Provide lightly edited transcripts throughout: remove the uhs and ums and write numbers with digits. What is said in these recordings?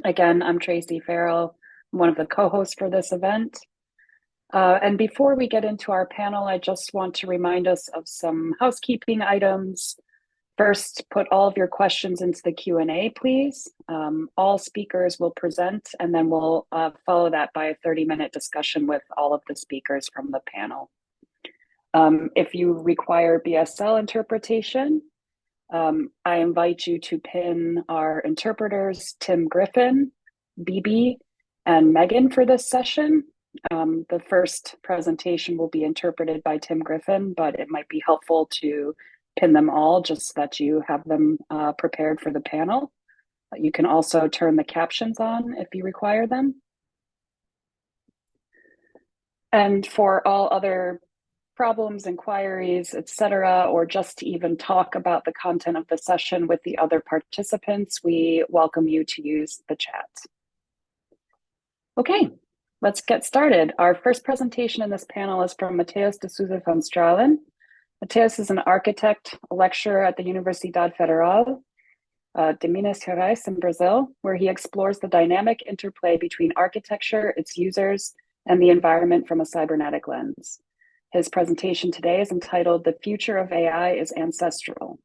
Again, I'm Tracy Farrell, one of the co-hosts for this event. And before we get into our panel, I just want to remind us of some housekeeping items. First, put all of your questions into the Q&A, please. All speakers will present, and then we'll follow that by a 30-minute discussion with all of the speakers from the panel. If you require BSL interpretation, I invite you to pin our interpreters, Tim Griffin, BB, and Megan for this session. The first presentation will be interpreted by Tim Griffin, but it might be helpful to pin them all just so that you have them prepared for the panel. You can also turn the captions on if you require them. And for all other problems, inquiries, etc., or just to even talk about the content of the session with the other participants, we welcome you to use the chat. Okay, let's get started. Our first presentation in this panel is from Mateus de Souza van Stralen. Mateus is an architect, a lecturer at the Universidade Federal de Minas Gerais in Brazil, where he explores the dynamic interplay between architecture, its users, and the environment from a cybernetic lens. His presentation today is entitled "The Future of AI is Ancestral."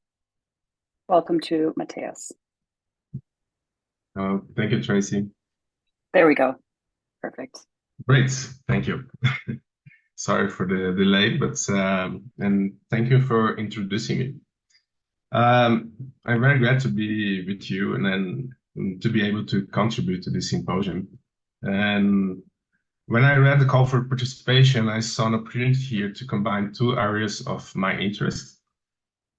Welcome to Mateus. Thank you, Tracy. There we go. Perfect. Great, thank you. Sorry for the delay, but and thank you for introducing me. I'm very glad to be with you and then to be able to contribute to this symposium. And when I read the call for participation, I saw an opportunity here to combine two areas of my interest.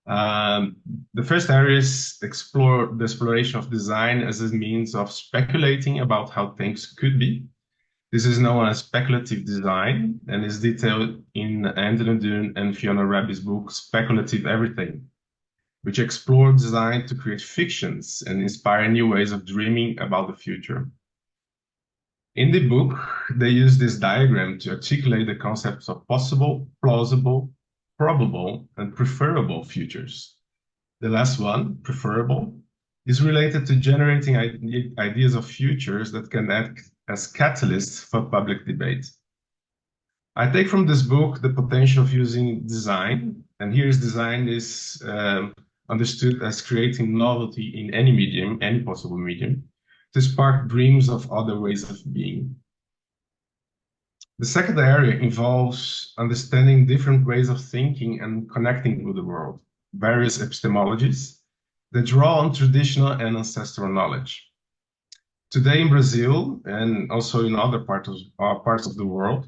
The first area is explore the exploration of design as a means of speculating about how things could be. This is known as speculative design and is detailed in Anthony Dunn and Fiona Raby's book, Speculative Everything, which explore design to create fictions and inspire new ways of dreaming about the future. In the book, they use this diagram to articulate the concepts of possible, plausible, probable, and preferable futures. The last one, preferable, is related to generating ideas of futures that can act as catalysts for public debate. I take from this book the potential of using design, and here's design is understood as creating novelty in any medium, any possible medium, to spark dreams of other ways of being. The second area involves understanding different ways of thinking and connecting with the world, various epistemologies that draw on traditional and ancestral knowledge. Today in Brazil, and also in other parts of the world,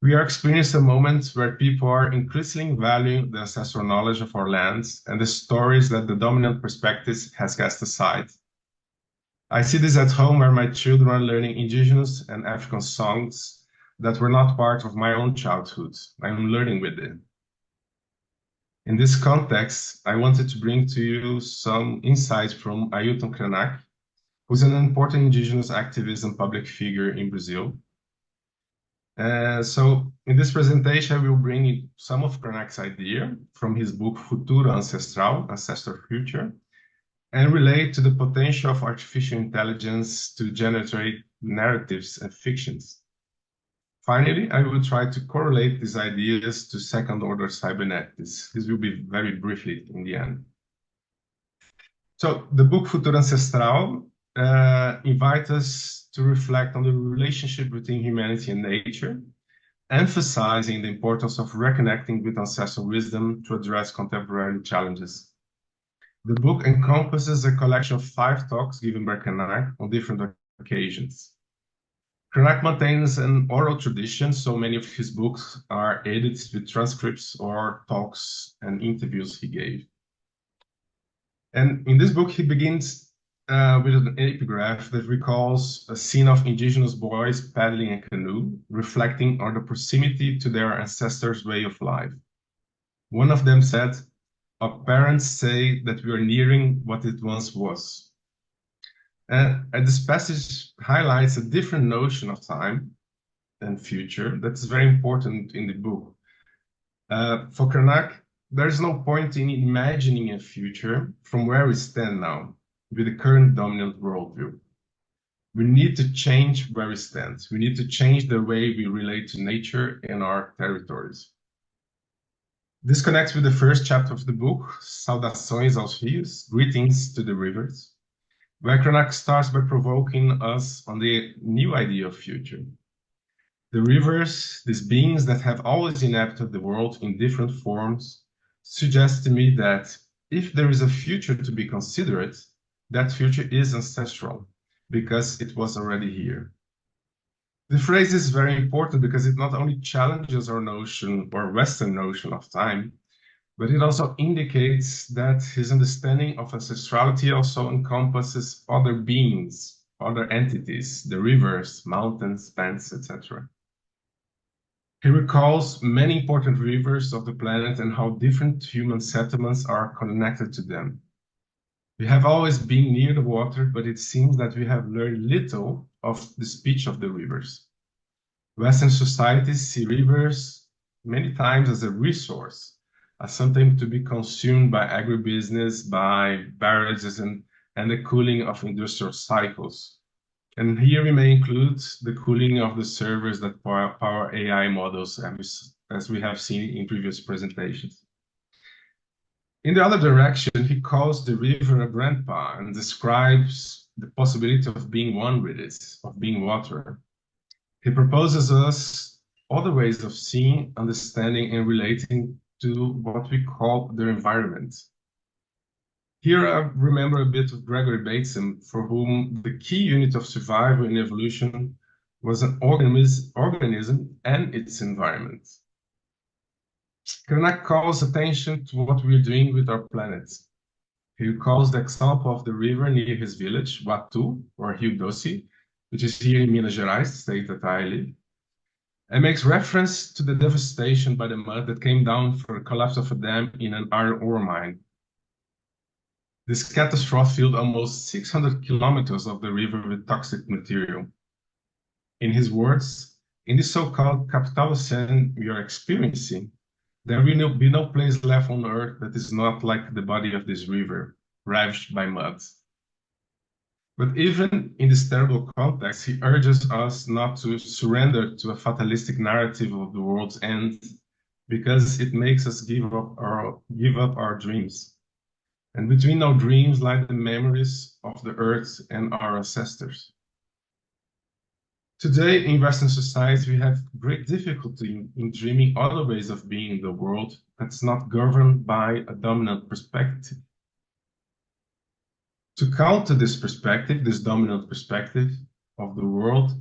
we are experiencing a moment where people are increasingly valuing the ancestral knowledge of our lands and the stories that the dominant perspectives has cast aside. I see this at home where my children are learning indigenous and African songs that were not part of my own childhood. I'm learning with them. In this context, I wanted to bring to you some insights from Ailton Krenak, who's an important indigenous activist and public figure in Brazil. So in this presentation, I will bring you some of Krenak's idea from his book Futuro Ancestral, Ancestral Future, and relate to the potential of artificial intelligence to generate narratives and fictions. Finally, I will try to correlate these ideas to second-order cybernetics. This will be very briefly in the end. So the book Futuro Ancestral invites us to reflect on the relationship between humanity and nature, emphasizing the importance of reconnecting with ancestral wisdom to address contemporary challenges. The book encompasses a collection of 5 talks given by Krenak on different occasions. Krenak maintains an oral tradition, so many of his books are edited with transcripts or talks and interviews he gave. And in this book, he begins with an epigraph that recalls a scene of indigenous boys paddling a canoe, reflecting on the proximity to their ancestors' way of life. One of them said, "Our parents say that we are nearing what it once was." And this passage highlights a different notion of time and future that is very important in the book. For Krenak, there is no point in imagining a future from where we stand now, with the current dominant worldview. We need to change where we stand. We need to change the way we relate to nature and our territories. This connects with the first chapter of the book, Saudações aos Rios, Greetings to the Rivers, where Krenak starts by provoking us on the new idea of future. The rivers, these beings that have always inhabited the world in different forms, suggest to me that if there is a future to be considered, that future is ancestral, because it was already here. The phrase is very important because it not only challenges our notion or Western notion of time, but it also indicates that his understanding of ancestrality also encompasses other beings, other entities, the rivers, mountains, plants, etc. He recalls many important rivers of the planet and how different human settlements are connected to them. We have always been near the water, but it seems that we have learned little of the speech of the rivers. Western societies see rivers many times as a resource, as something to be consumed by agribusiness, by barrages, and the cooling of industrial cycles. And here we may include the cooling of the servers that power AI models, as we have seen in previous presentations. In the other direction, he calls the river a grandpa and describes the possibility of being one with it, of being water. He proposes us other ways of seeing, understanding, and relating to what we call the environment. Here I remember a bit of Gregory Bateson, for whom the key unit of survival in evolution was an organism and its environment. Krenak calls attention to what we're doing with our planet. He recalls the example of the river near his village, Watu, or Rio Doce, which is here in Minas Gerais, the state that I live, and makes reference to the devastation by the mud that came down for the collapse of a dam in an iron ore mine. This catastrophe filled almost 600 kilometers of the river with toxic material. In his words, in the so-called Capitalocene we are experiencing, there will be no place left on Earth that is not like the body of this river, ravaged by mud. But even in this terrible context, he urges us not to surrender to a fatalistic narrative of the world's end, because it makes us give up our dreams. And between our dreams lie the memories of the Earth and our ancestors. Today, in Western society, we have great difficulty in dreaming other ways of being in the world that's not governed by a dominant perspective. To counter this perspective, this dominant perspective of the world,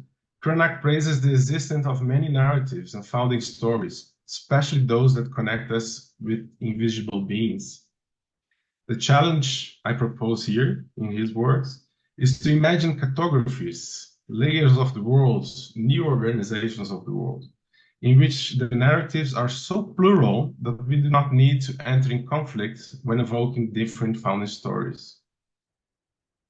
Krenak praises the existence of many narratives and founding stories, especially those that connect us with invisible beings. The challenge I propose here, in his words, is to imagine cartographies, layers of the world, new organizations of the world, in which the narratives are so plural that we do not need to enter in conflict when evoking different founding stories.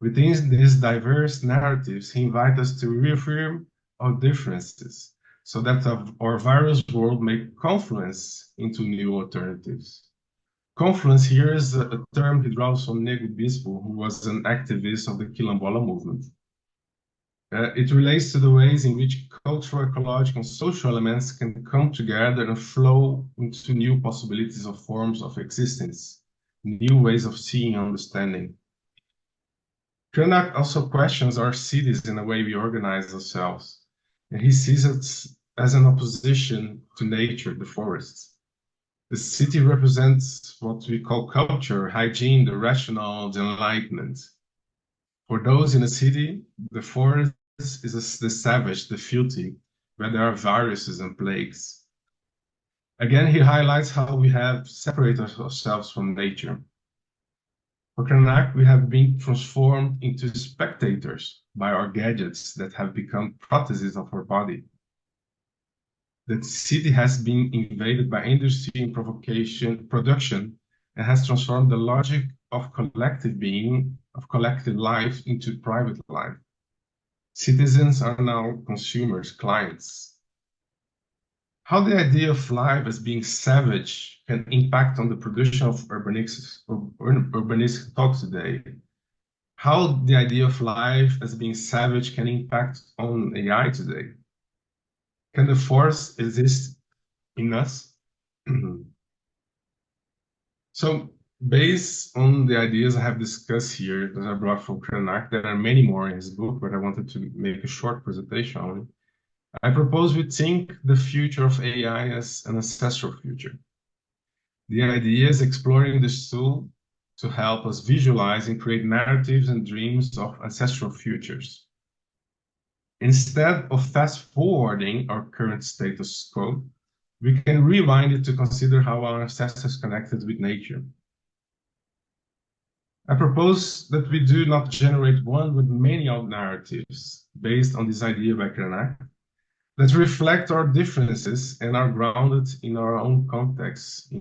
Within these diverse narratives, he invites us to reaffirm our differences so that our various world may confluence into new alternatives. Confluence here is a term he draws from Nego Bispo, who was an activist of the Quilombola movement. It relates to the ways in which cultural, ecological, and social elements can come together and flow into new possibilities of forms of existence, new ways of seeing and understanding. Krenak also questions our cities and the way we organize ourselves, and he sees it as an opposition to nature, the forests. The city represents what we call culture, hygiene, the rational, the enlightenment. For those in a city, the forest is the savage, the filthy, where there are viruses and plagues. Again, he highlights how we have separated ourselves from nature. For Krenak, we have been transformed into spectators by our gadgets that have become prostheses of our body. The city has been invaded by industry and production, and has transformed the logic of collective being, of collective life, into private life. Citizens are now consumers, clients. How the idea of life as being savage can impact on the production of urbanistic thought today. how the idea of life as being savage can impact on AI today. Can the force exist in us? So, based on the ideas I have discussed here that I brought from Krenak, there are many more in his book, but I wanted to make a short presentation on it. I propose we think the future of AI as an ancestral future. The idea is exploring this tool to help us visualize and create narratives and dreams of ancestral futures. Instead of fast-forwarding our current status quo, we can rewind it to consider how our ancestors connected with nature. I propose that we do not generate one with many old narratives based on this idea by Krenak that reflect our differences and are grounded in our own context.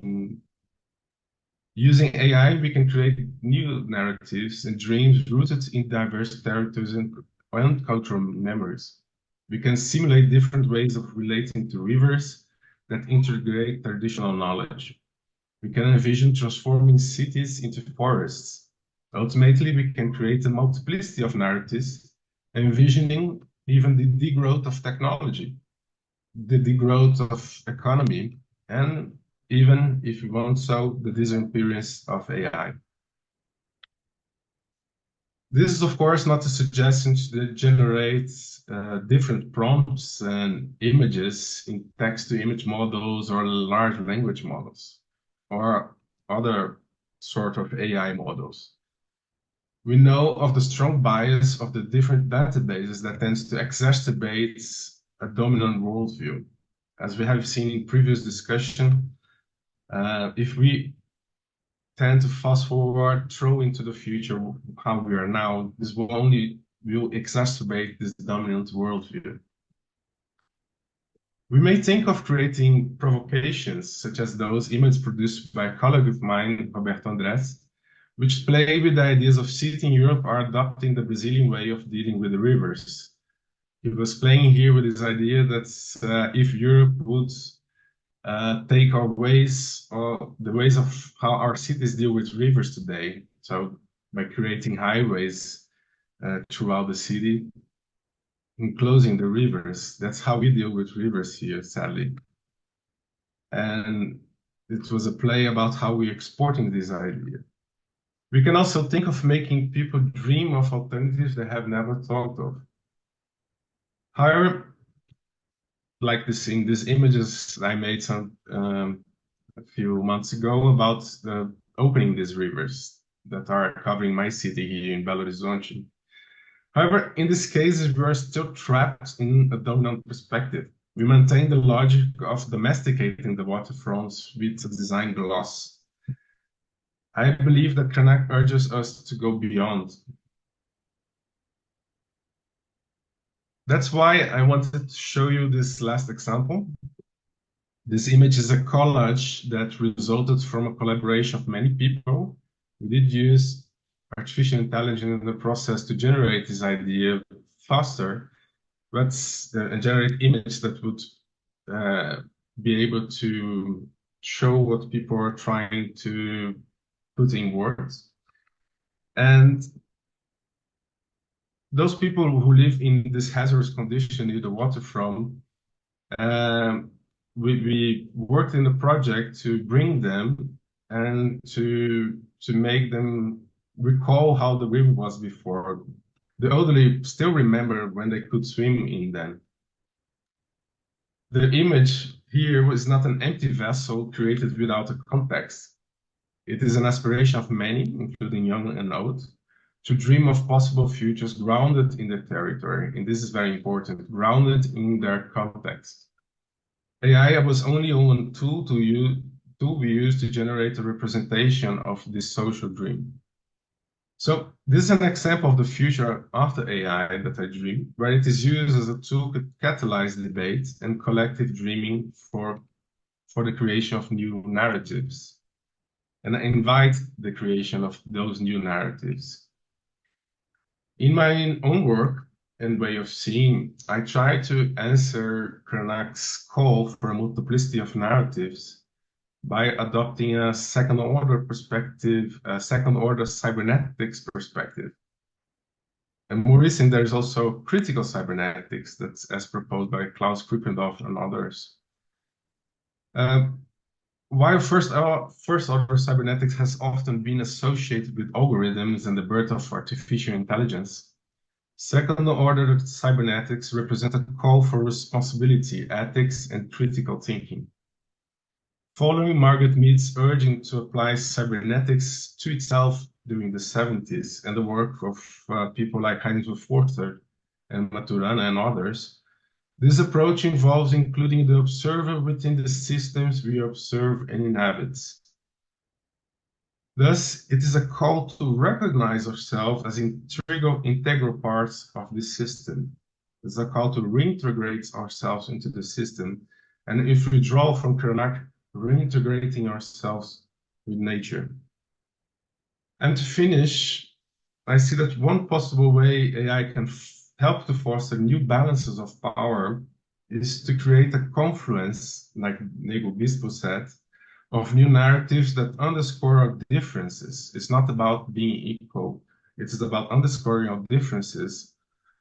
Using AI, we can create new narratives and dreams rooted in diverse territories and cultural memories. We can simulate different ways of relating to rivers that integrate traditional knowledge. We can envision transforming cities into forests. Ultimately, we can create a multiplicity of narratives, envisioning even the degrowth of technology, the degrowth of economy, and even, if you want so, the disappearance of AI. This is, of course, not a suggestion to generate different prompts and images in text-to-image models or large language models or other sort of AI models. We know of the strong bias of the different databases that tends to exacerbate a dominant worldview. As we have seen in previous discussion, if we tend to fast forward, throw into the future how we are now, this will exacerbate this dominant worldview. We may think of creating provocations, such as those images produced by a colleague of mine, Roberto Andrés, which play with the ideas of cities in Europe are adopting the Brazilian way of dealing with the rivers. He was playing here with this idea that if Europe would take our ways, or the ways of how our cities deal with rivers today, so by creating highways throughout the city, enclosing the rivers, that's how we deal with rivers here, sadly. And it was a play about how we're exporting this idea. We can also think of making people dream of alternatives they have never thought of. However, like this in these images I made a few months ago about opening these rivers that are covering my city here in Belo Horizonte. However, in this case, we are still trapped in a dominant perspective. We maintain the logic of domesticating the waterfronts with a design gloss. I believe that Krenak urges us to go beyond. That's why I wanted to show you this last example. This image is a collage that resulted from a collaboration of many people who did use artificial intelligence in the process to generate this idea faster, but generate image that would be able to show what people are trying to put in words. And those people who live in this hazardous condition near the waterfront, we worked in the project to bring them and to make them recall how the river was before. The elderly still remember when they could swim in them. The image here was not an empty vessel created without a context. It is an aspiration of many, including young and old, to dream of possible futures grounded in their territory. And this is very important, grounded in their context. AI was only one tool we use to generate a representation of this social dream. So this is an example of the future after AI that I dream, where it is used as a tool to catalyze debate and collective dreaming for the creation of new narratives. And I invite the creation of those new narratives. In my own work and way of seeing, I try to answer Krenak's call for a multiplicity of narratives by adopting a second-order perspective, a second-order cybernetics perspective. And more recent, there's also critical cybernetics, that's as proposed by Klaus Krippendorf and others. While first-order cybernetics has often been associated with algorithms and the birth of artificial intelligence, second-order cybernetics represent a call for responsibility, ethics, and critical thinking. Following Margaret Mead's urging to apply cybernetics to itself during the 70s and the work of people like Heinz Forster and Maturana and others, this approach involves including the observer within the systems we observe and inhabit. Thus, it is a call to recognize ourselves as integral parts of this system. It's a call to reintegrate ourselves into the system, and if we draw from Krenak, reintegrating ourselves with nature. And to finish, I see that one possible way AI can help to foster new balances of power is to create a confluence, like Nego Bispo said, of new narratives that underscore our differences. It's not about being equal, it's about underscoring our differences,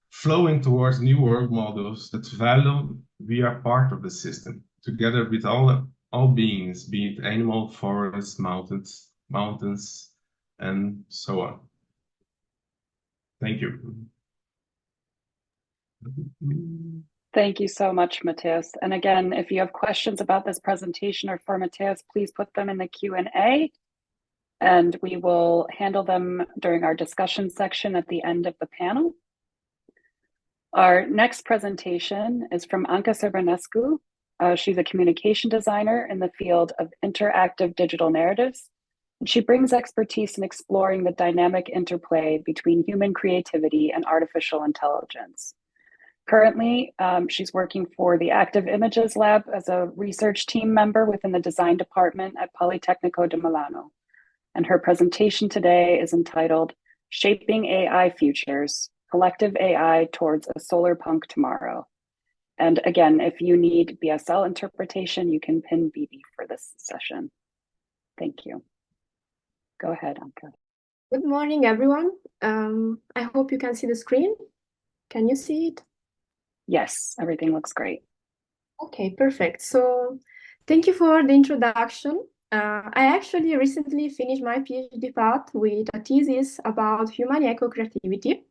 flowing towards new world models that value we are part of the system, together with all beings, be it animal, forests, mountains, and so on. Thank you. Thank you so much, Mateus. And again, if you have questions about this presentation or for Mateus, please put them in the Q&A, and we will handle them during our discussion section at the end of the panel. Our next presentation is from Anca Cervenescu. She's a communication designer in the field of interactive digital narratives. And she brings expertise in exploring the dynamic interplay between human creativity and artificial intelligence. Currently, she's working for the Active Images Lab as a research team member within the design department at Politecnico di Milano. And her presentation today is entitled Shaping AI Futures, Collective AI Towards a Solarpunk Tomorrow. And again, if you need BSL interpretation, you can pin BB for this session. Thank you. Go ahead, Anka. Good morning, everyone. I hope you can see the screen. Can you see it? Yes, everything looks great. Okay, perfect. So thank you for the introduction. I actually recently finished my PhD path with a thesis about human eco-creativity,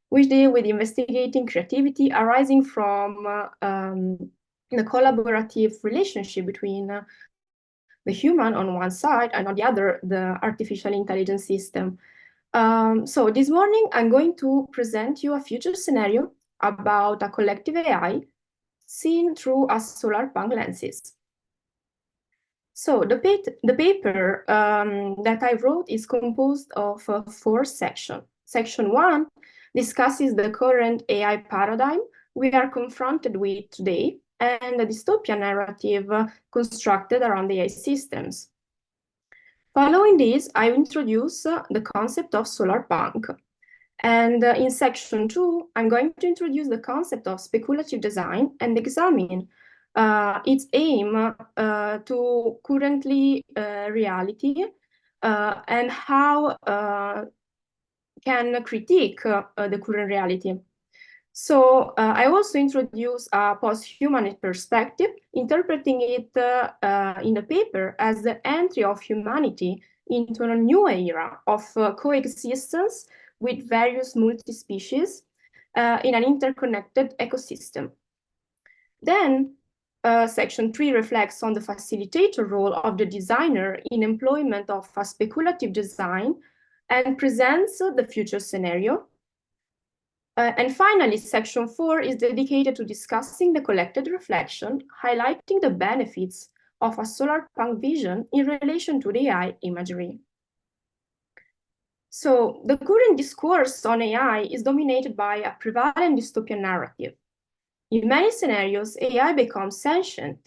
which deal with investigating creativity arising from the collaborative relationship between the human on one side and on the other, the artificial intelligence system. So this morning, I'm going to present you a future scenario about a collective AI seen through a Solarpunk lenses. So the paper that I wrote is composed of 4 sections. Section 1 discusses the current AI paradigm we are confronted with today and the dystopian narrative constructed around AI systems. Following this, I introduce the concept of Solarpunk. And in section 2, I'm going to introduce the concept of speculative design and examine its aim to currently reality and how can critique the current reality. So I also introduce a post-humanist perspective, interpreting it in the paper as the entry of humanity into a new era of coexistence with various multi-species in an interconnected ecosystem. Then section 3 reflects on the facilitator role of the designer in employment of a speculative design and presents the future scenario. And finally, section 4 is dedicated to discussing the collected reflection, highlighting the benefits of a Solarpunk vision in relation to the AI imagery. So the current discourse on AI is dominated by a prevalent dystopian narrative. In many scenarios, AI becomes sentient,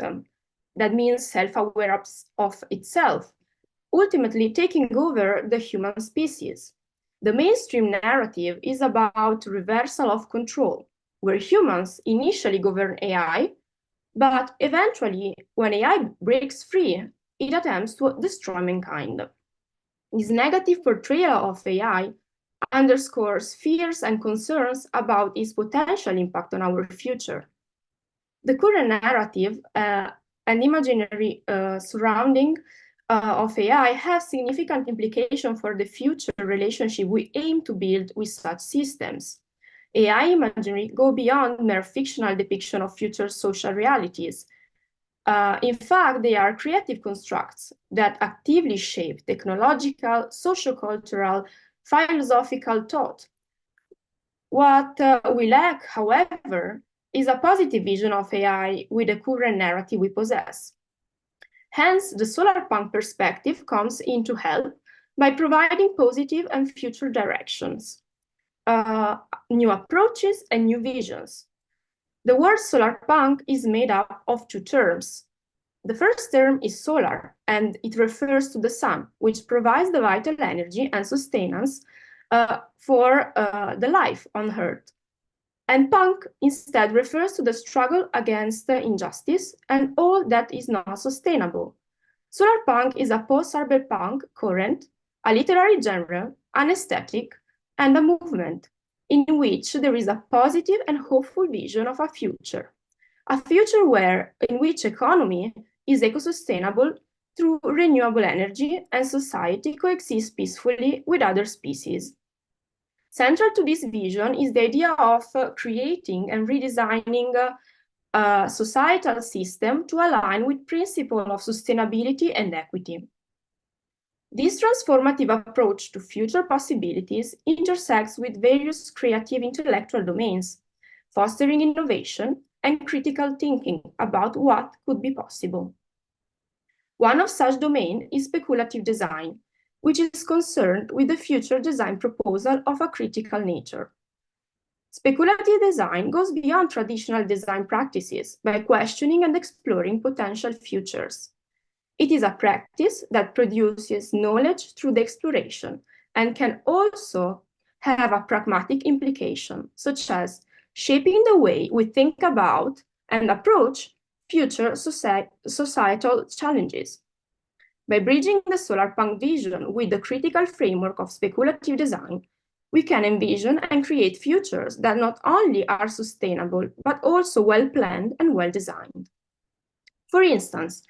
that means self-aware of itself, ultimately taking over the human species. The mainstream narrative is about reversal of control, where humans initially govern AI, but eventually, when AI breaks free, it attempts to destroy mankind. This negative portrayal of AI underscores fears and concerns about its potential impact on our future. The current narrative and imaginary surrounding of AI have significant implications for the future relationship we aim to build with such systems. AI imagery go beyond mere fictional depiction of future social realities. In fact, they are creative constructs that actively shape technological, sociocultural, philosophical thought. What we lack, however, is a positive vision of AI with the current narrative we possess. Hence, the Solarpunk perspective comes in to help by providing positive and future directions, new approaches, and new visions. The word Solarpunk is made up of two terms. The first term is solar, and it refers to the sun, which provides the vital energy and sustenance for the life on Earth. And punk instead refers to the struggle against injustice and all that is not sustainable. Solarpunk is a post-cyberpunk current, a literary genre, an aesthetic, and a movement in which there is a positive and hopeful vision of a future in which economy is eco-sustainable through renewable energy and society coexists peacefully with other species. Central to this vision is the idea of creating and redesigning a societal system to align with principles of sustainability and equity. This transformative approach to future possibilities intersects with various creative intellectual domains, fostering innovation and critical thinking about what could be possible. One of such domains is speculative design, which is concerned with the future design proposal of a critical nature. Speculative design goes beyond traditional design practices by questioning and exploring potential futures. It is a practice that produces knowledge through the exploration and can also have a pragmatic implication, such as shaping the way we think about and approach future societal challenges. By bridging the Solarpunk vision with the critical framework of speculative design, we can envision and create futures that not only are sustainable, but also well-planned and well-designed. For instance,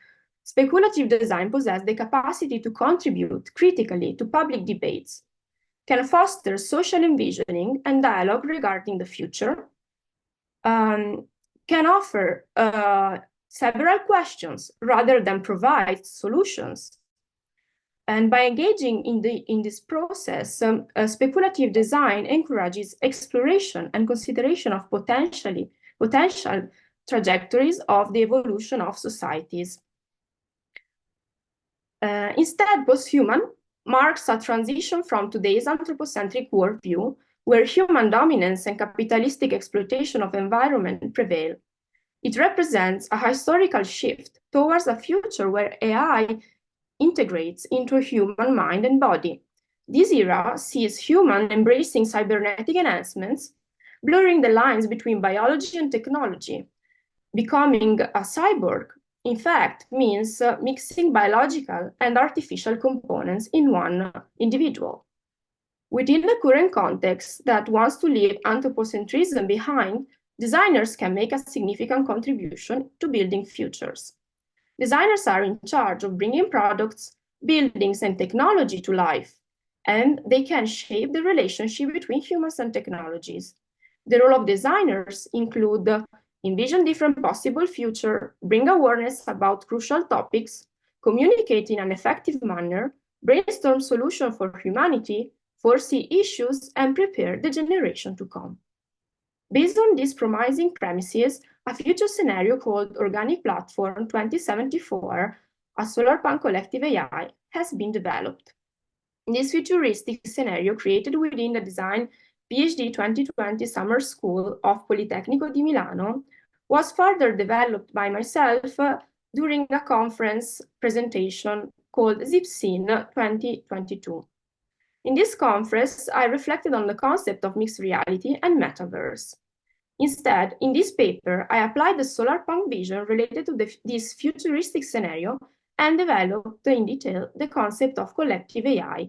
speculative design possesses the capacity to contribute critically to public debates, can foster social envisioning and dialogue regarding the future, can offer several questions rather than provide solutions. And by engaging in this process, speculative design encourages exploration and consideration of potential trajectories of the evolution of societies. Instead, posthuman marks a transition from today's anthropocentric worldview, where human dominance and capitalistic exploitation of environment prevail. It represents a historical shift towards a future where AI integrates into human mind and body. This era sees humans embracing cybernetic enhancements, blurring the lines between biology and technology. Becoming a cyborg, in fact, means mixing biological and artificial components in one individual. Within the current context that wants to leave anthropocentrism behind, designers can make a significant contribution to building futures. Designers are in charge of bringing products, buildings, and technology to life, and they can shape the relationship between humans and technologies. The role of designers include envision different possible futures, bring awareness about crucial topics, communicate in an effective manner, brainstorm solutions for humanity, foresee issues, and prepare the generation to come. Based on these promising premises, a future scenario called Organic Platform 2074, a Solarpunk collective AI, has been developed. This futuristic scenario, created within the Design PhD 2020 Summer School of Politecnico di Milano, was further developed by myself during a conference presentation called ZipScene 2022. In this conference, I reflected on the concept of mixed reality and metaverse. Instead, in this paper, I applied the Solarpunk vision related to this futuristic scenario and developed in detail the concept of collective AI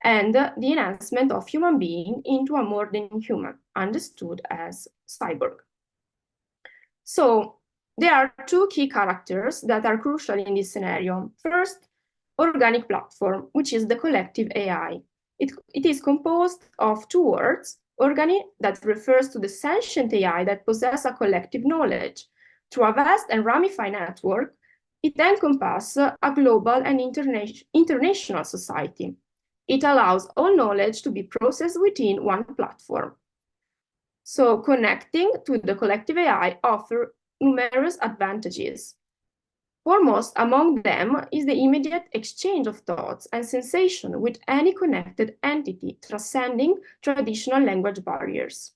and the enhancement of human being into a more than human, understood as cyborg. So there are two key characters that are crucial in this scenario. First, organic platform, which is the collective AI. It is composed of two words, organic, that refers to the sentient AI that possess a collective knowledge. Through a vast and ramified network, it encompasses a global and international society. It allows all knowledge to be processed within one platform. So connecting to the collective AI offers numerous advantages. Foremost among them is the immediate exchange of thoughts and sensations with any connected entity, transcending traditional language barriers.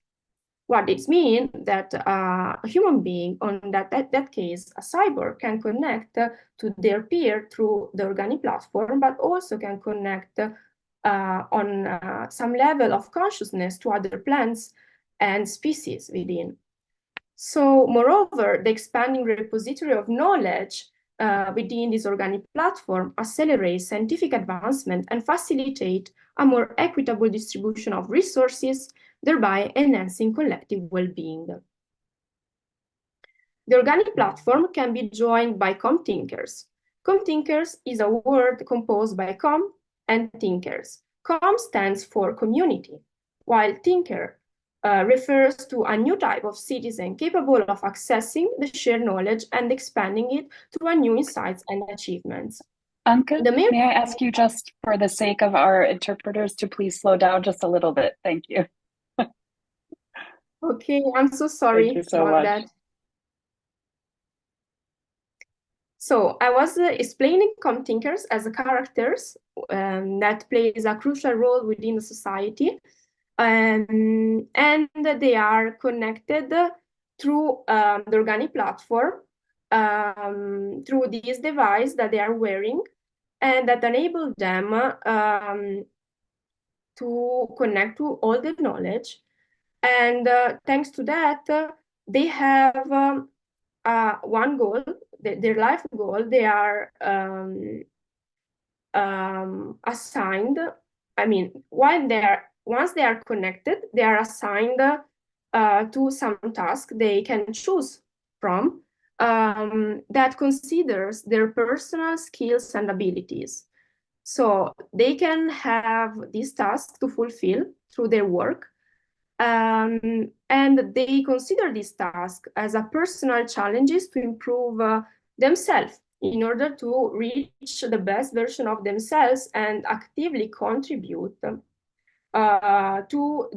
What this means that a human being, on that case, a cyborg, can connect to their peer through the organic platform, but also can connect on some level of consciousness to other plants and species within. So, moreover, the expanding repository of knowledge within this organic platform accelerates scientific advancement and facilitate a more equitable distribution of resources, thereby enhancing collective well-being. The organic platform can be joined by com-thinkers. Com-thinkers is a word composed by com and thinkers. Com stands for community, while thinker refers to a new type of citizen capable of accessing the shared knowledge and expanding it through new insights and achievements. Anke, may I ask you, just for the sake of our interpreters, to please slow down just a little bit? Thank you. Okay, I'm so sorry Thank you so about much. that. So I was explaining com-thinkers as characters that plays a crucial role within the society. And they are connected through the organic platform, through this device that they are wearing, and that enable them to connect to all the knowledge. And thanks to that, they have one goal, their life goal. They are assigned, I mean, once they are connected, they are assigned to some task they can choose from that considers their personal skills and abilities. So they can have this task to fulfill through their work, and they consider this task as a personal challenges to improve themselves in order to reach the best version of themselves and actively contribute to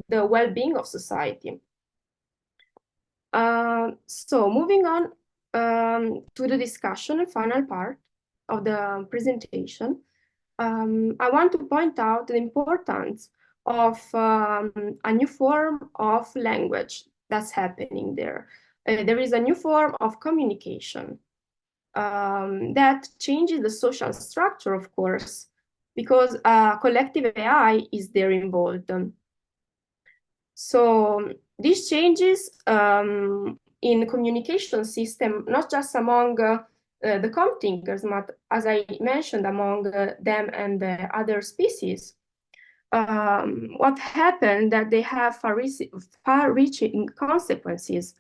the well-being of society. So moving on to the discussion and final part of the presentation, I want to point out the importance of a new form of language that's happening there. There is a new form of communication that changes the social structure, of course, because collective AI is there involved. So these changes in communication system, not just among the com-thinkers, but as I mentioned, among them and the other species, what happened that they have far-reaching consequences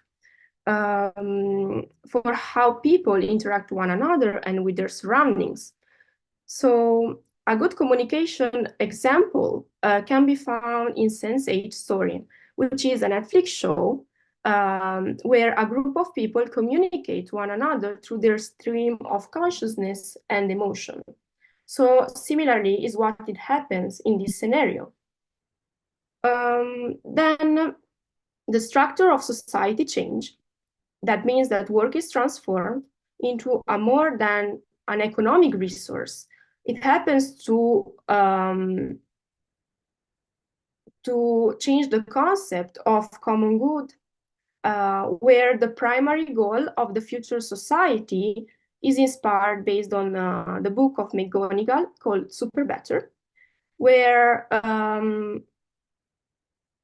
for how people interact with one another and with their surroundings. So a good communication example can be found in Sense8 Story, which is a Netflix show where a group of people communicate to one another through their stream of consciousness and emotion. So similarly is what it happens in this scenario. Then the structure of society change. That means that work is transformed into a more than an economic resource. It happens to change the concept of common good, where the primary goal of the future society is inspired based on the book of McGonigal called Super Better, where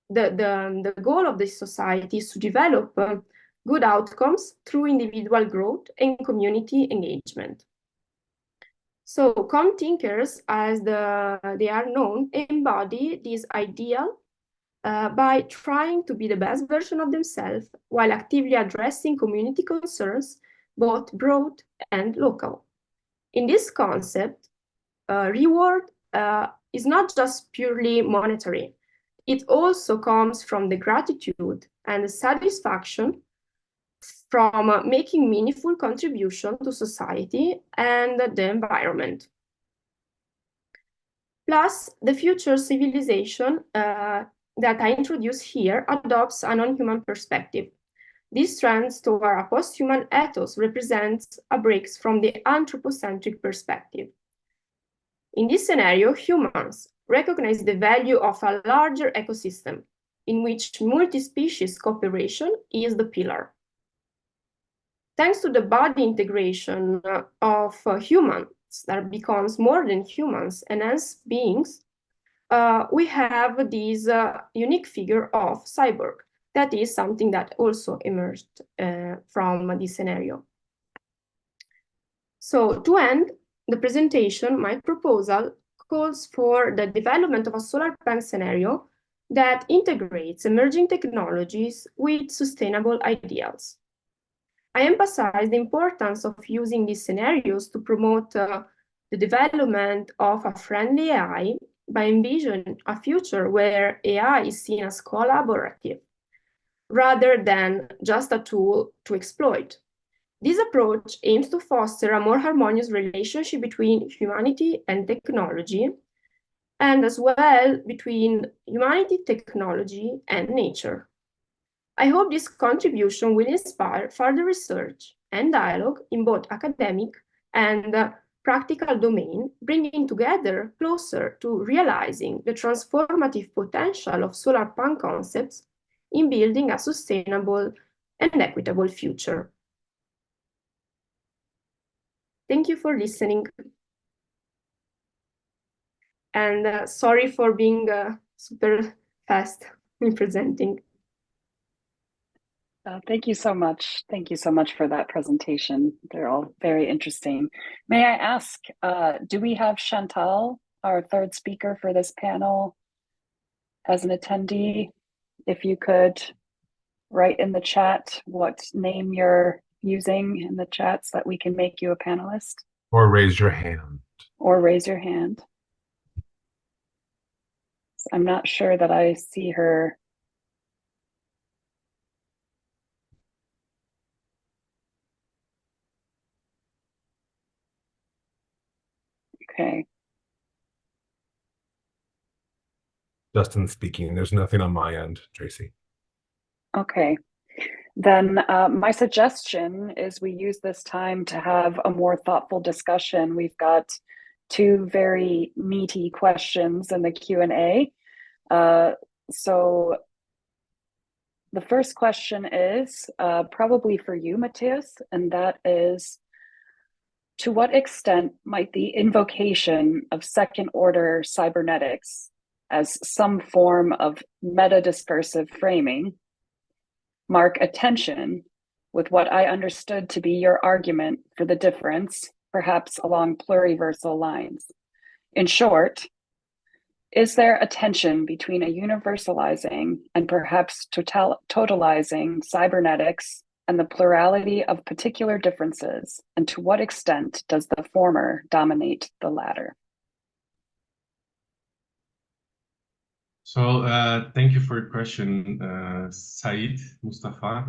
the goal of this society is to develop good outcomes through individual growth and community engagement. So calm thinkers, as they are known, embody this ideal by trying to be the best version of themselves while actively addressing community concerns, both broad and local. In this concept, reward is not just purely monetary. It also comes from the gratitude and the satisfaction from making meaningful contribution to society and the environment. Plus, the future civilization that I introduce here adopts a non-human perspective. This trend toward a post-human ethos represents a break from the anthropocentric perspective. In this scenario, humans recognize the value of a larger ecosystem in which multi-species cooperation is the pillar. Thanks to the body integration of humans that becomes more than humans and as beings, we have this unique figure of cyborg. That is something that also emerged from this scenario. So to end the presentation, my proposal calls for the development of a Solarpunk scenario that integrates emerging technologies with sustainable ideals. I emphasize the importance of using these scenarios to promote the development of a friendly AI by envisioning a future where AI is seen as collaborative rather than just a tool to exploit. This approach aims to foster a more harmonious relationship between humanity and technology, and as well between humanity, technology, and nature. I hope this contribution will inspire further research and dialogue in both academic and practical domain, bringing together closer to realizing the transformative potential of Solarpunk concepts in building a sustainable and equitable future. Thank you for listening. And sorry for being super fast in presenting. Thank you so much. Thank you so much for that presentation. They're all very interesting. May I ask, do we have Chantal, our third speaker for this panel, as an attendee? If you could write in the chat what name you're using in the chat so that we can make you a panelist. Or raise your hand. Or raise your hand. I'm not sure that I see her. Okay. Justin speaking. There's nothing on my end, Tracy. Okay. Then my suggestion is we use this time to have a more thoughtful discussion. We've got two very meaty questions in the Q&A. So the first question is probably for you, Mateus, and that is, to what extent might the invocation of second-order cybernetics as some form of meta-discursive framing mark a tension with what I understood to be your argument for the difference, perhaps along pluriversal lines? In short, is there a tension between a universalizing and perhaps totalizing cybernetics and the plurality of particular differences, and to what extent does the former dominate the latter? So thank you for your question, Said Mustafa.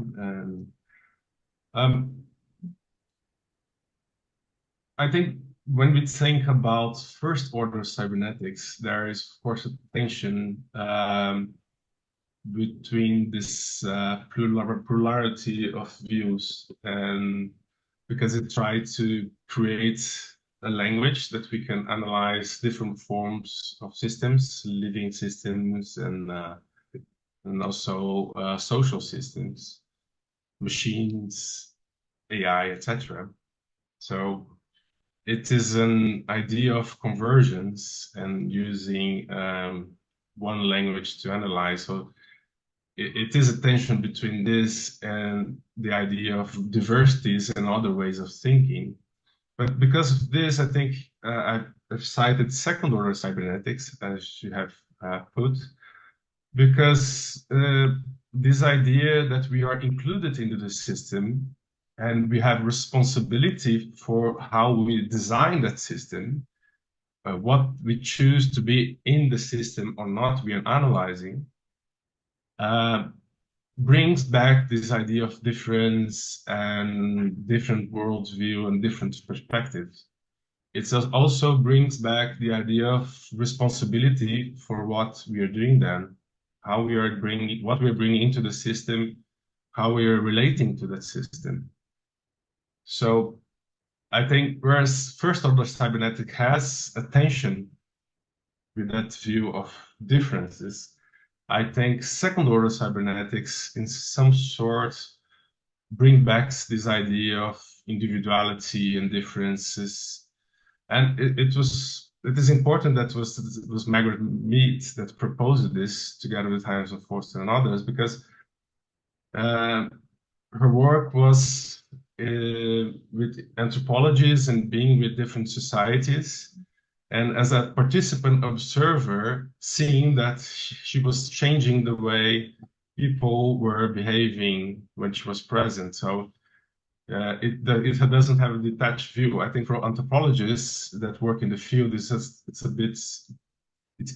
I think when we think about first order cybernetics, there is of course a tension between this plurality of views, and because it tried to create a language that we can analyze different forms of systems, living systems, and also social systems, machines, AI, etc. So it is an idea of convergence and using one language to analyze. So it is a tension between this and the idea of diversities and other ways of thinking. But because of this, I think I've cited second order cybernetics, as you have put, because this idea that we are included into the system and we have responsibility for how we design that system, what we choose to be in the system or not, we are analyzing, brings back this idea of difference and different worldview and different perspectives. It also brings back the idea of responsibility for what we are doing then, how we are bringing, what we are bringing into the system, how we are relating to that system. So I think whereas first order cybernetic has a tension with that view of differences, I think second order cybernetics in some sort bring back this idea of individuality and differences. And it is important that it was Margaret Mead that proposed this together with Heinz of Forster and others, because her work was with anthropologists and being with different societies. And as a participant observer, seeing that she was changing the way people were behaving when she was present. So it doesn't have a detached view. I think for anthropologists that work in the field, it's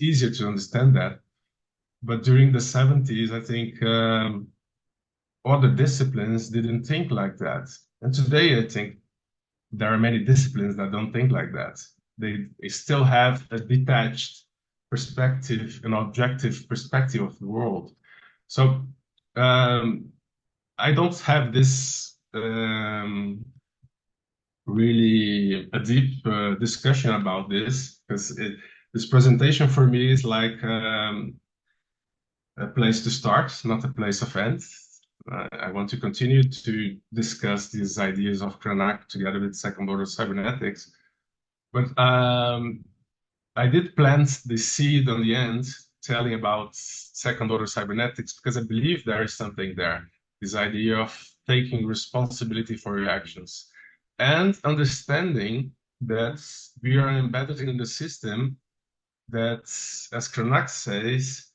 easier to understand that. But during the 70s, I think other disciplines didn't think like that. And today, I think there are many disciplines that don't think like that. They still have a detached perspective, an objective perspective of the world. So I don't have this really a deep discussion about this, because this presentation for me is like a place to start, not a place of end. I want to continue to discuss these ideas of Cranach together with second order cybernetics. But I did plant the seed on the end, telling about second order cybernetics, because I believe there is something there. This idea of taking responsibility for your actions and understanding that we are embedded in the system that, as Cranach says,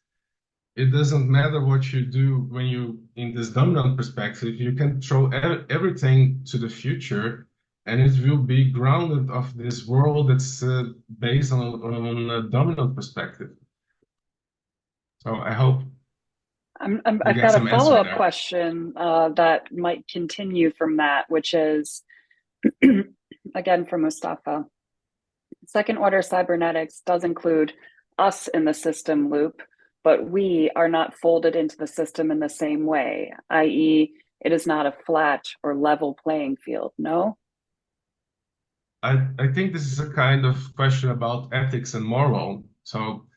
it doesn't matter what you do when you, in this dominant perspective, you can throw everything to the future and it will be grounded of this world that's based on a dominant perspective. So I hope I've got a follow-up question that might continue from that, which is, again, from Mustafa. Second order cybernetics does include us in the system loop, but we are not folded into the system in the same way, i.e., it is not a flat or level playing field, no? I think this is a kind of question about ethics and moral. So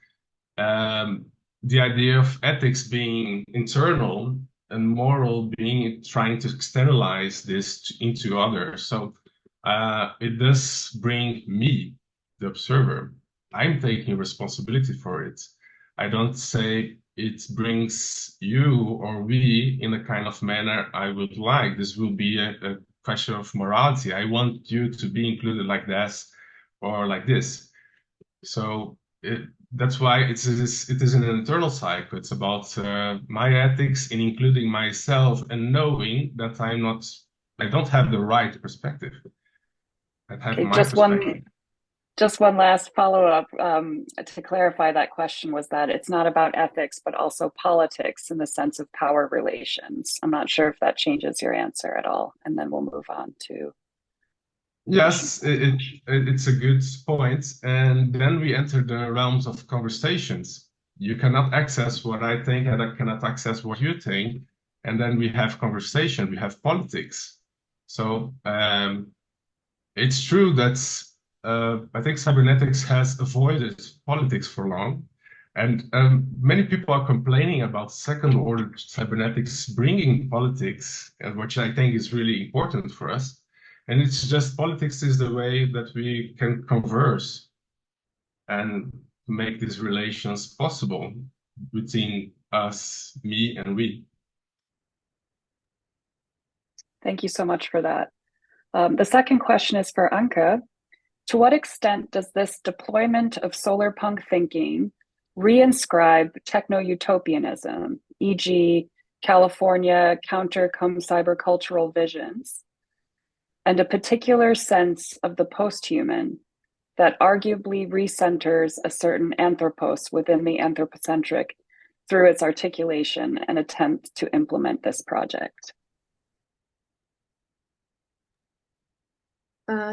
the idea of ethics being internal and moral being trying to externalize this into others. So it does bring me, the observer. I'm taking responsibility for it. I don't say it brings you or we in a kind of manner I would like. This will be a question of morality. I want you to be included like this or like this. So that's why it is an internal cycle. It's about my ethics in including myself and knowing that I don't have the right perspective. I have my perspective. Just one last follow-up to clarify that question was that it's not about ethics, but also politics in the sense of power relations. I'm not sure if that changes your answer at all, and then we'll move on to. Yes, it's a good point. And then we enter the realms of conversations. You cannot access what I think, and I cannot access what you think. And then we have conversation, we have politics. So it's true that I think cybernetics has avoided politics for long. And many people are complaining about second order cybernetics bringing politics, which I think is really important for us. And it's just politics is the way that we can converse and make these relations possible between us, me, and we. Thank you so much for that. The second question is for Anke. To what extent does this deployment of solarpunk thinking reinscribe techno-utopianism, e.g., California counter-cybercultural visions, and a particular sense of the post-human that arguably recenters a certain anthropos within the anthropocentric through its articulation and attempt to implement this project?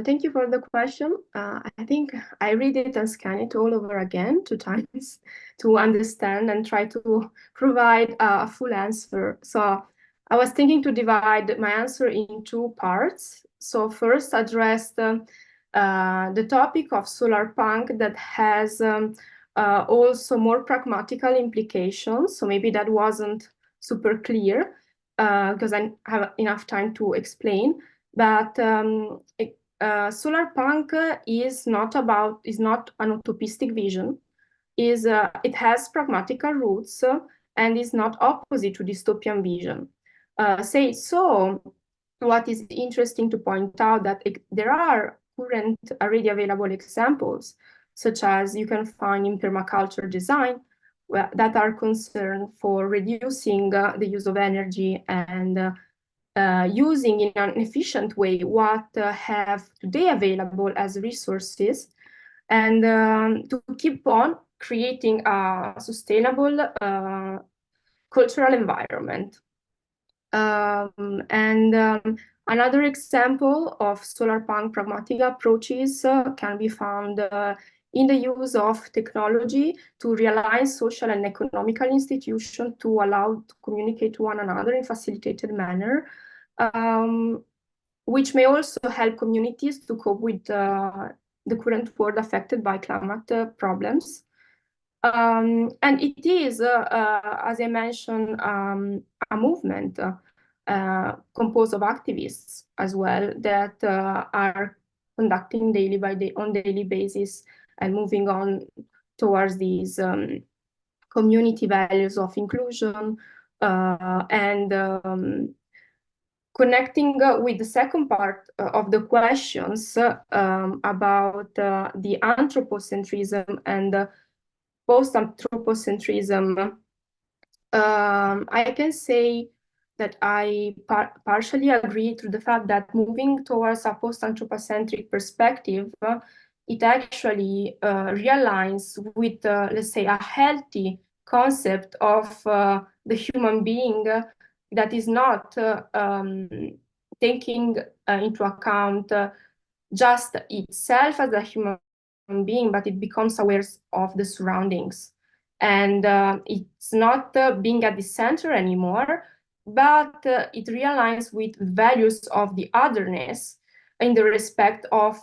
Thank you for the question. I think I read it and scan it all over again 2 times to understand and try to provide a full answer. So I was thinking to divide my answer in 2 parts. So first address the topic of Solarpunk that has also more pragmatical implications. So maybe that wasn't super clear because I have enough time to explain. But Solarpunk is not an utopistic vision. It has pragmatical roots and is not opposite to dystopian vision. What is interesting to point out that there are current already available examples, such as you can find in permaculture design, that are concerned for reducing the use of energy and using in an efficient way what have today available as resources, and to keep on creating a sustainable cultural environment. Another example of solarpunk pragmatic approaches can be found in the use of technology to realign social and economical institutions to allow to communicate to one another in facilitated manner, which may also help communities to cope with the current world affected by climate problems. And it is, as I mentioned, a movement composed of activists as well that are conducting on daily basis and moving on towards these community values of inclusion and connecting with the second part of the questions about the anthropocentrism and post-anthropocentrism, I can say that I partially agree to the fact that moving towards a post-anthropocentric perspective, it actually realigns with, let's say, a healthy concept of the human being that is not taking into account just itself as a human being, but it becomes aware of the surroundings. And it's not being at the center anymore, but it realigns with values of the otherness in the respect of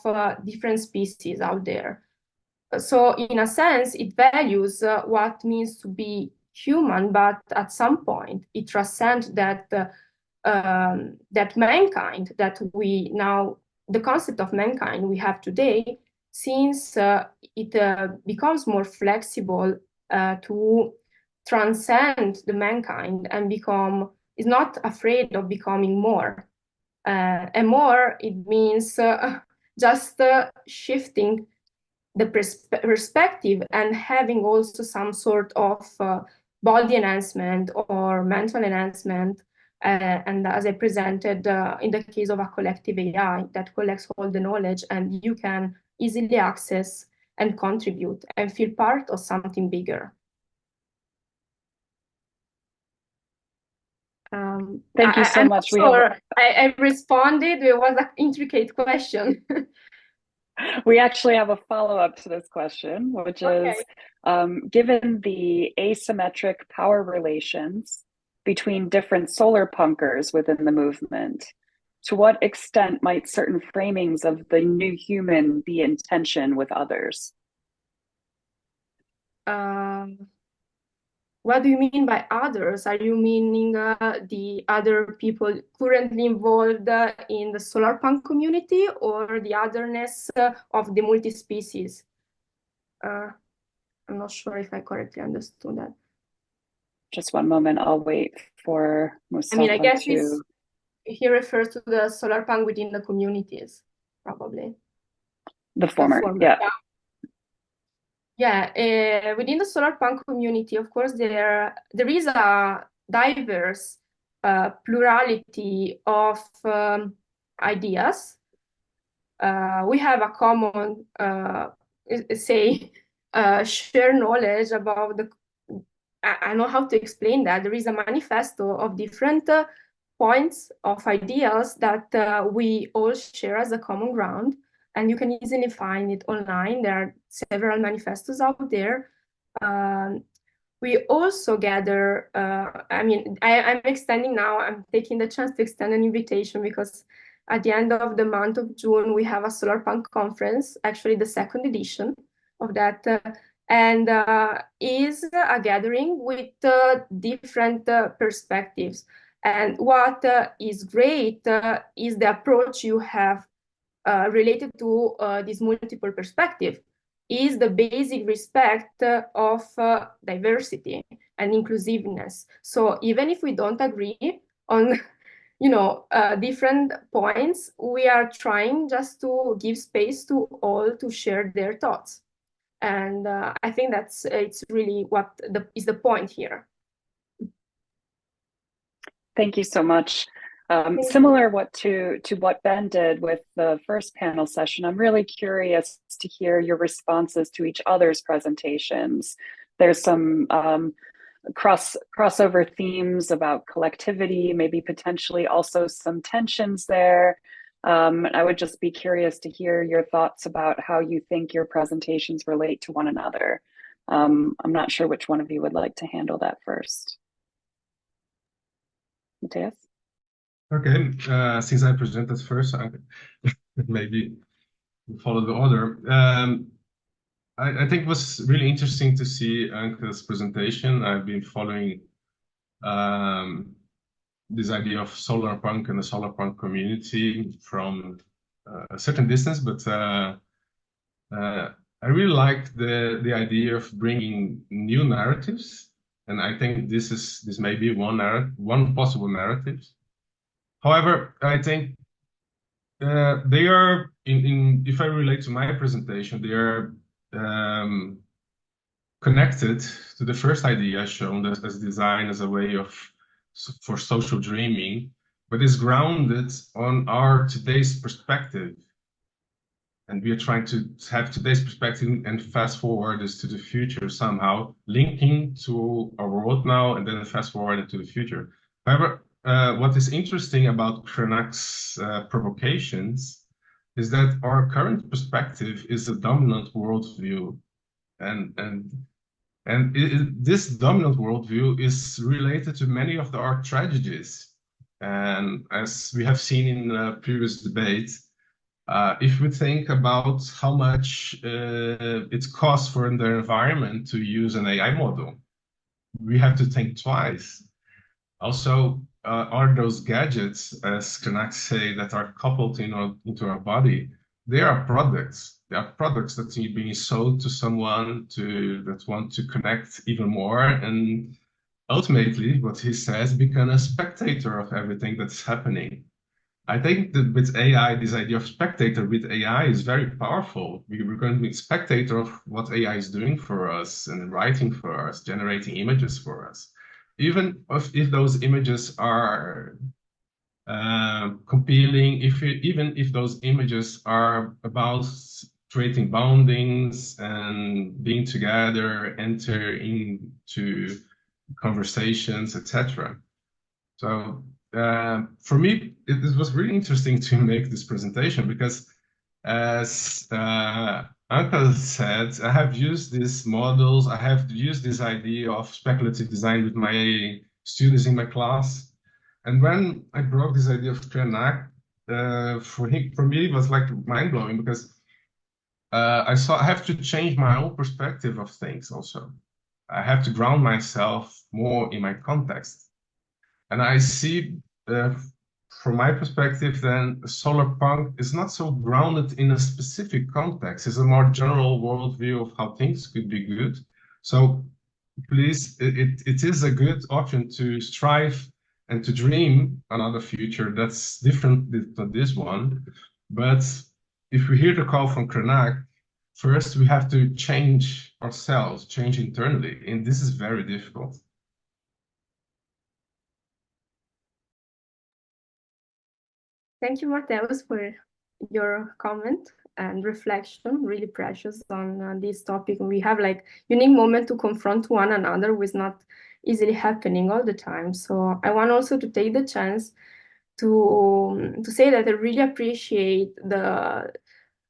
different species out there. So in a sense, it values what means to be human, but at some point it transcends that mankind that we now, the concept of mankind we have today, since it becomes more flexible to transcend the mankind and is not afraid of becoming more. And more, it means just shifting the perspective and having also some sort of body enhancement or mental enhancement. And as I presented in the case of a collective AI that collects all the knowledge and you can easily access and contribute and feel part of something bigger. Thank you so much. I responded. It was an intricate question. We actually have a follow-up to this question, which is, given the asymmetric power relations between different solar punkers within the movement, to what extent might certain framings of the new human be in tension with others? What do you mean by others? Are you meaning the other people currently involved in the Solarpunk community or the otherness of the multi-species? I'm not sure if I correctly understood that. Just one moment, I'll wait for Mustafa I mean, I guess to... he refers to the Solarpunk within the communities, probably. The former, yeah. Yeah, within the Solarpunk community, of course, there is a diverse plurality of ideas. We have a common, shared knowledge about the. I don't know how to explain that. There is a manifesto of different points of ideas that we all share as a common ground, and you can easily find it online. There are several manifestos out there. We also gather, I'm extending now, I'm taking the chance to extend an invitation because at the end of the month of June, we have a Solarpunk conference, actually the second edition of that, and is a gathering with different perspectives. And what is great is the approach you have related to this multiple perspective, is the basic respect of diversity and inclusiveness. So even if we don't agree on different points, we are trying just to give space to all to share their thoughts. And I think it's really what is the point here. Thank you so much. Similar to what Ben did with the first panel session, I'm really curious to hear your responses to each other's presentations. There's some crossover themes about collectivity, maybe potentially also some tensions there. I would just be curious to hear your thoughts about how you think your presentations relate to one another. I'm not sure which one of you would like to handle that first. Mateus? Okay, since I presented first, I maybe follow the order. I think it was really interesting to see Anke's presentation. I've been following this idea of Solarpunk and the Solarpunk community from a certain distance, but I really like the idea of bringing new narratives, and I think this may be one possible narrative. However, I think they are if I relate to my presentation, they are connected to the first idea shown as design as a way for social dreaming, but is grounded on our today's perspective. And we are trying to have today's perspective and fast forward this to the future somehow, linking to our world now and then fast forward into the future. However, what is interesting about Krenak's provocations is that our current perspective is a dominant worldview, and this dominant worldview is related to many of our tragedies. And as we have seen in previous debates, if we think about how much it costs for the environment to use an AI model, we have to think twice. Also, are those gadgets, as Krenak say, that are coupled into our body, they are products. They are products that are being sold to someone that want to connect even more, and ultimately, what he says, become a spectator of everything that's happening. I think that with AI, this idea of spectator with AI is very powerful. We're going to be a spectator of what AI is doing for us and writing for us, generating images for us. Even if those images are compelling, even if those images are about creating bondings and being together, entering into conversations, etc. So for me, it was really interesting to make this presentation because, as Anke said, I have used these models, I have used this idea of speculative design with my students in my class. And when I brought this idea of Krenak, for me, it was like mind-blowing because I have to change my own perspective of things also. I have to ground myself more in my context. And I see, from my perspective, then Solarpunk is not so grounded in a specific context. It's a more general worldview of how things could be good. So please, it is a good option to strive and to dream another future that's different than this one. But if we hear the call from Krenak, first we have to change ourselves, change internally, and this is very difficult. Thank you, Mateus, for your comment and reflection, really precious on this topic. We have like unique moment to confront one another, which is not easily happening all the time. So I want also to take the chance to say that I really appreciate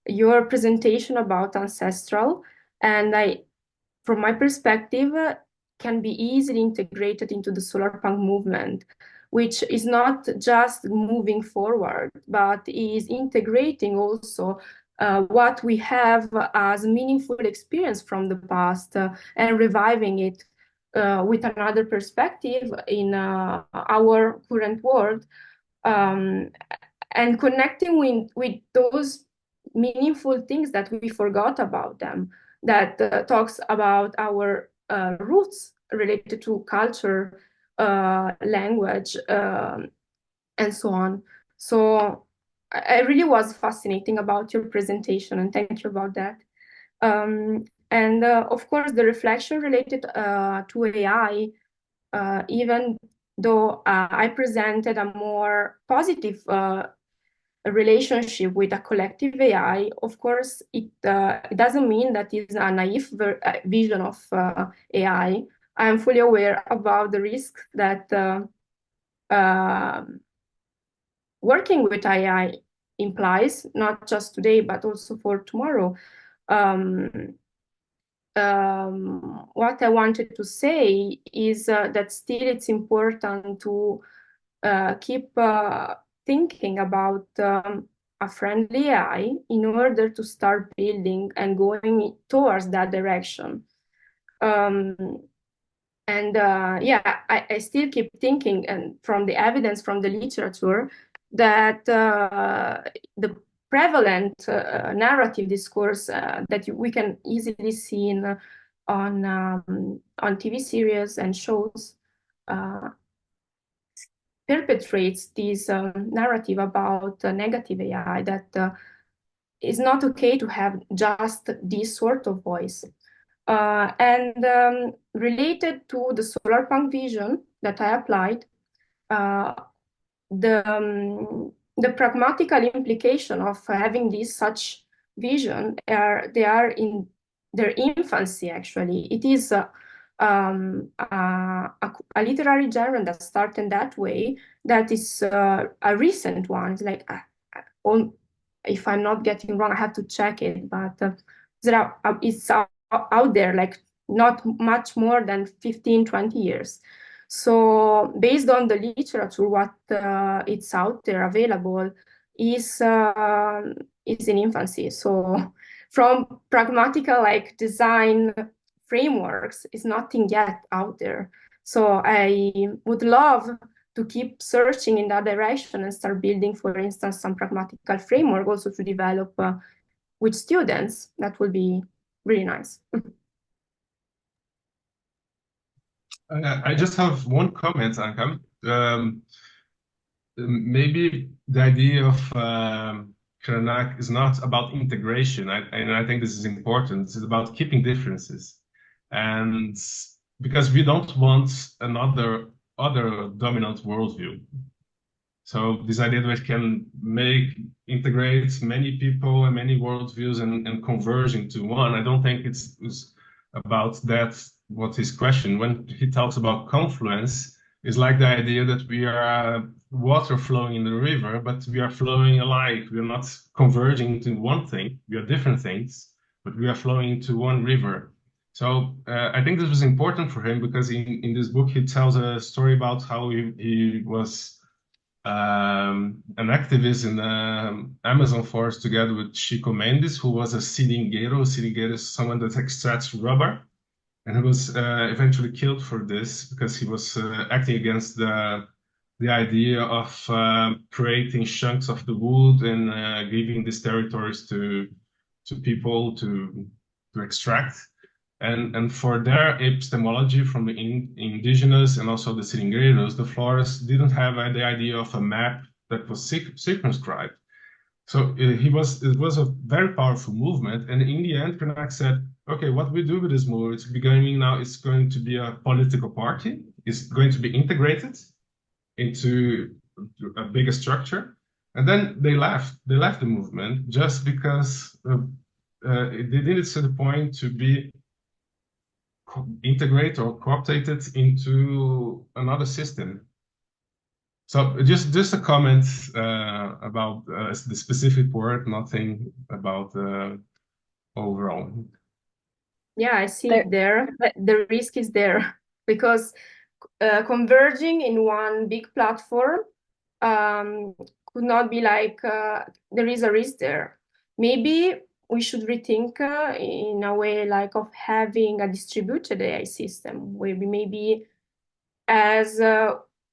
your presentation about Ancestral, and from my perspective, can be easily integrated into the Solarpunk movement, which is not just moving forward, but is integrating also what we have as meaningful experience from the past and reviving it with another perspective in our current world, and connecting with those meaningful things that we forgot about them, that talks about our roots related to culture, language, and so on. So I really was fascinating about your presentation, and thank you about that. And of course, the reflection related to AI, even though I presented a more positive relationship with a collective AI, of course, it doesn't mean that it's a naive vision of AI. I am fully aware about the risk that working with AI implies, not just today, but also for tomorrow. What I wanted to say is that still it's important to keep thinking about a friendly AI in order to start building and going towards that direction. I still keep thinking, and from the evidence from the literature, that the prevalent narrative discourse that we can easily see on TV series and shows perpetrates this narrative about negative AI, that it's not okay to have just this sort of voice. Related to the Solarpunk vision that I applied, the pragmatical implication of having this such vision they are in their infancy. Actually, it is a literary genre that started that way. That is a recent one. It's like if I'm not getting wrong, I have to check it, but it's out there, like not much more than 15-20 years. So based on the literature, what it's out there available is in infancy. So from pragmatical like design frameworks, is nothing yet out there. So I would love to keep searching in that direction and start building, for instance, some pragmatical framework also to develop with students. That would be really nice. I just have one comment, Anka. Maybe the idea of Krenak is not about integration, and I think this is important. It's about keeping differences, and because we don't want another dominant worldview. So this idea that we can integrate many people and many worldviews and converge into one, I don't think it's about that. What his question, when he talks about confluence, is like the idea that we are water flowing in the river, but we are flowing alike. We are not converging into one thing. We are different things, but we are flowing into one river. So I think this was important for him because in this book he tells a story about how he was an activist in the Amazon forest together with Chico Mendes, who was a seringueiro. Seringueiro is someone that extracts rubber. And he was eventually killed for this because he was acting against the idea of creating chunks of the wood and giving these territories to people to extract. And for their epistemology from the indigenous and also the seringueiros, the florists didn't have the idea of a map that was circumscribed. So it was a very powerful movement. And in the end, Krenak said, okay, what we do with this movement, it's going to be a political party. It's going to be integrated into a bigger structure. And then they left the movement just because they did it to the point to be integrated or co-opted into another system. So just a comment about the specific word, nothing about overall. Yeah, I see it there. The risk is there because converging in one big platform could not be like there is a risk there. Maybe we should rethink in a way like of having a distributed AI system where maybe as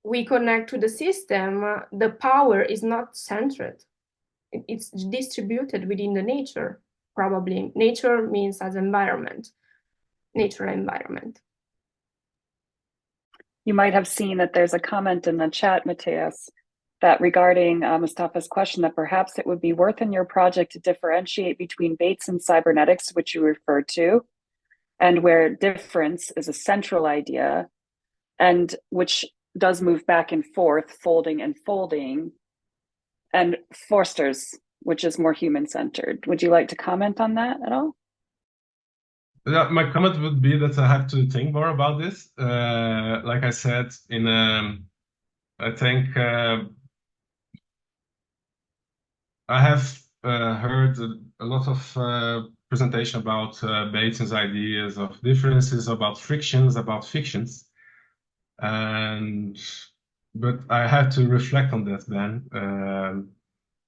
we connect to the system, the power is not centered. It's distributed within the nature, probably. Nature means as environment, natural environment. You might have seen that there's a comment in the chat, Mateus, that regarding Mustafa's question, that perhaps it would be worth in your project to differentiate between Bates and cybernetics, which you referred to, and where difference is a central idea, and which does move back and forth, folding and folding, and Forster's, which is more human-centered. Would you like to comment on that at all? Yeah, my comment would be that I have to think more about this. Like I said, I think I have heard a lot of presentation about Bates's ideas of differences, about frictions, about fictions, but I had to reflect on that then.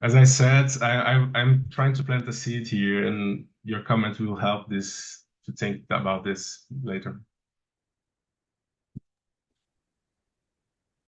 As I said, I'm trying to plant a seed here, and your comment will help this to think about this later.